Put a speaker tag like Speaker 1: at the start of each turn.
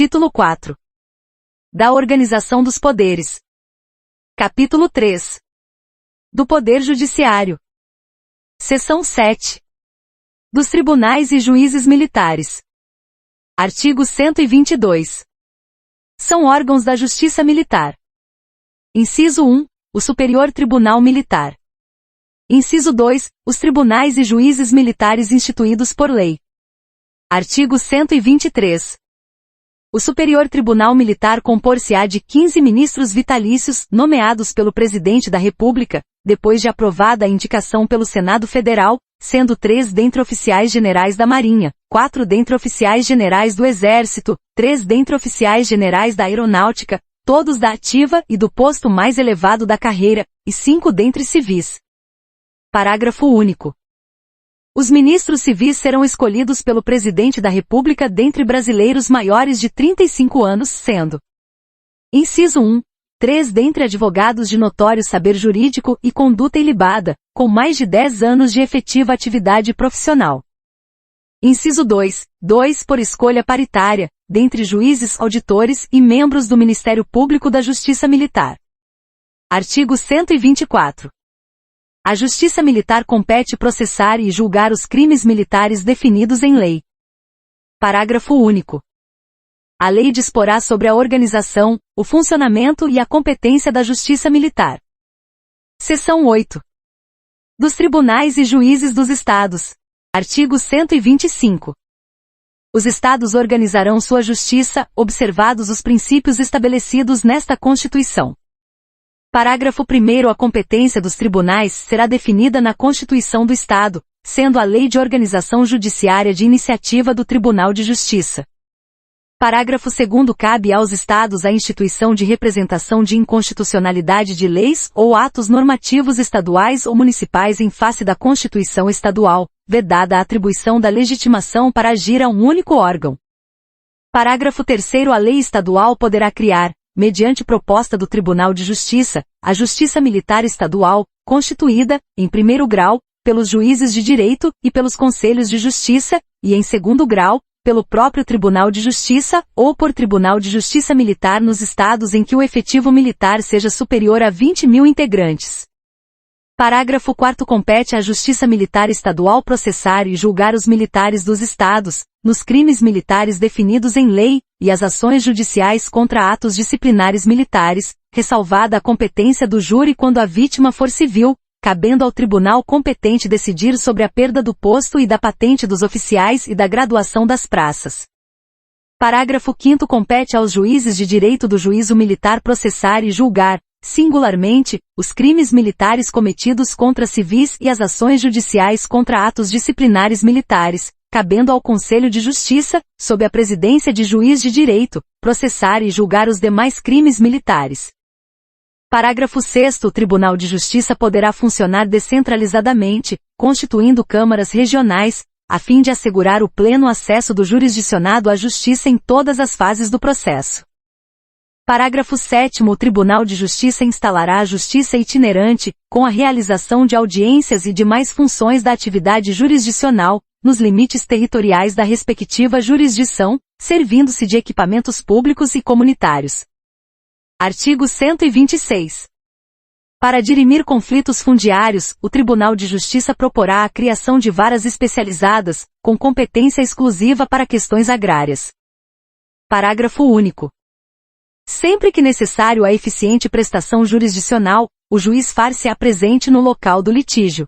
Speaker 1: Título 4. Da organização dos poderes. Capítulo 3. Do Poder Judiciário. Seção 7. Dos tribunais e juízes militares. Artigo 122. São órgãos da Justiça Militar. Inciso 1. O Superior Tribunal Militar. Inciso 2. Os tribunais e juízes militares instituídos por lei. Artigo 123. O Superior Tribunal Militar compor-se-á de 15 ministros vitalícios, nomeados pelo Presidente da República, depois de aprovada a indicação pelo Senado Federal, sendo 3 dentre oficiais generais da Marinha, 4 dentre oficiais generais do Exército, 3 dentre oficiais generais da Aeronáutica, todos da ativa e do posto mais elevado da carreira, e 5 dentre civis. Parágrafo único. Os ministros civis serão escolhidos pelo Presidente da República dentre brasileiros maiores de 35 anos, sendo: Inciso 1. 3 dentre advogados de notório saber jurídico e conduta ilibada, com mais de 10 anos de efetiva atividade profissional. Inciso 2. 2 por escolha paritária, dentre juízes, auditores e membros do Ministério Público da Justiça Militar. Artigo 124. A Justiça Militar compete processar e julgar os crimes militares definidos em lei. Parágrafo único. A lei disporá sobre a organização, o funcionamento e a competência da Justiça Militar. Seção 8. Dos tribunais e juízes dos Estados. Artigo 125. Os Estados organizarão sua justiça, observados os princípios estabelecidos nesta Constituição. Parágrafo 1º. A competência dos tribunais será definida na Constituição do Estado, sendo a Lei de Organização Judiciária de iniciativa do Tribunal de Justiça. Parágrafo 2º. Cabe aos Estados a instituição de representação de inconstitucionalidade de leis ou atos normativos estaduais ou municipais em face da Constituição Estadual, vedada a atribuição da legitimação para agir a um único órgão. Parágrafo 3º. A lei estadual poderá criar, mediante proposta do Tribunal de Justiça, a Justiça Militar Estadual, constituída, em primeiro grau, pelos juízes de direito e pelos conselhos de justiça, e em segundo grau, pelo próprio Tribunal de Justiça, ou por Tribunal de Justiça Militar nos estados em que o efetivo militar seja superior a 20.000 integrantes. Parágrafo 4º. Compete à Justiça Militar Estadual processar e julgar os militares dos estados, nos crimes militares definidos em lei, e as ações judiciais contra atos disciplinares militares, ressalvada a competência do júri quando a vítima for civil, cabendo ao tribunal competente decidir sobre a perda do posto e da patente dos oficiais e da graduação das praças. Parágrafo 5º. Compete aos juízes de direito do juízo militar processar e julgar, singularmente, os crimes militares cometidos contra civis e as ações judiciais contra atos disciplinares militares, cabendo ao Conselho de Justiça, sob a presidência de juiz de direito, processar e julgar os demais crimes militares. Parágrafo 6º. O Tribunal de Justiça poderá funcionar descentralizadamente, constituindo câmaras regionais, a fim de assegurar o pleno acesso do jurisdicionado à justiça em todas as fases do processo. Parágrafo 7º. O Tribunal de Justiça instalará a justiça itinerante, com a realização de audiências e demais funções da atividade jurisdicional, nos limites territoriais da respectiva jurisdição, servindo-se de equipamentos públicos e comunitários. Artigo 126. Para dirimir conflitos fundiários, o Tribunal de Justiça proporá a criação de varas especializadas, com competência exclusiva para questões agrárias. Parágrafo único. Sempre que necessário a eficiente prestação jurisdicional, o juiz far-se-á presente no local do litígio.